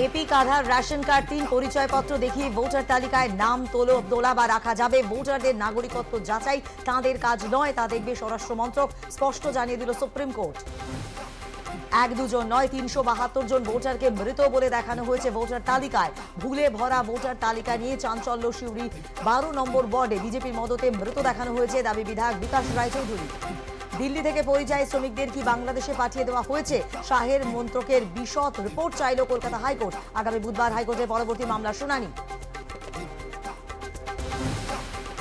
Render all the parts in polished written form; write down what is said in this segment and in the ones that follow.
AP আধার ration card 3 পরিচয়পত্র দেখিয়ে voter তালিকায় নাম তোলা বা রাখা যাবে। ভোটারদের নাগরিকত্ব যাচাই তাঁদের কাজ নয়, তা দেখবে স্বরাষ্ট্র মন্ত্রক, স্পষ্ট জানিয়ে দিল সুপ্রিম কোর্ট। এক দুজন নয়, 372 জন ভোটারকে মৃত বলে দেখানো হয়েছে ভোটার তালিকায়। ভুলে ভরা ভোটার তালিকা নিয়ে চাঞ্চল্য সিউড়ি 12 নম্বর ওয়ার্ডে বিজেপির মদতে মৃত দেখানো হয়েছে, দাবি বিধায়ক বিকাশ রায়চৌধুরী। দিল্লি থেকে পরিযায়ী শ্রমিকদের কি বাংলাদেশে পাঠিয়ে দেওয়া হয়েছে? শাহের মন্ত্রকের বিশদ রিপোর্ট চাইল কলকাতা হাইকোর্ট। আগামী বুধবার হাইকোর্টের পরবর্তী মামলার শুনানি।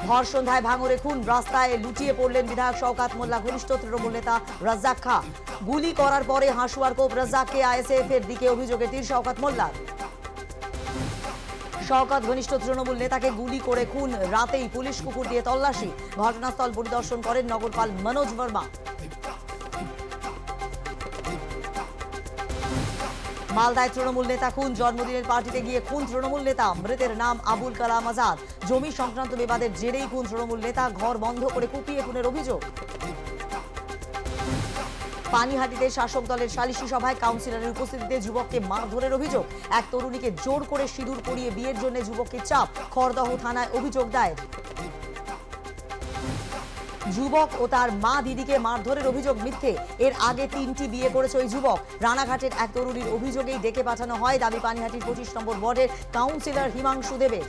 ভর সন্ধ্যায় ভাঙড়ে খুন, রাস্তায় লুটিয়ে পড়লেন বিধায়ক শওকত মোল্লা ঘনিষ্ঠ তৃণমূল নেতা রাজ্জাক খাঁ। গুলি করার পরে হাঁসুয়ার কোপ রাজ্জাককে, আইএসএফ এর দিকে অভিযোগে তীর শওকত মোল্লার। শওকত ঘনিষ্ঠ তৃণমূল নেতাকে গুলি করে খুন, রাতেই পুলিশ কুকুর দিয়ে তল্লাশি। ঘটনাস্থল পরিদর্শন করেন নগরপাল মনোজ বর্মা। মালদায় তৃণমূল নেতা খুন, জন্মদিনের পার্টিতে গিয়ে খুন তৃণমূল নেতা। মৃতের নাম আবুল কালাম আজাদ। জমি সংক্রান্ত বিবাদের জেরেই খুন তৃণমূল নেতা, ঘর বন্ধ করে কুপিয়ে খুনের অভিযোগ। পানিহাটিতে শাসক দলের সালিশি সভায় কাউন্সিলরের উপস্থিতিতে যুবককে মারধরের অভিযোগ। এক তরুণীকে জোর করে সিঁদুর পরিয়ে বিয়ের জন্য যুবককে চাপ, খড়দহ থানায় অভিযোগ দায়ের। যুবক ও তার মা দিদিকে মারধরের অভিযোগ মিথ্যে, এর আগে 3টি বিয়ে করেছে ওই যুবক। রানাঘাটের এক তরুণীর অভিযোগেই ডেকে পাঠানো হয়, দাবি পানিহাটির 25 নম্বর ওয়ার্ডের কাউন্সিলর হিমাংশু দেবের।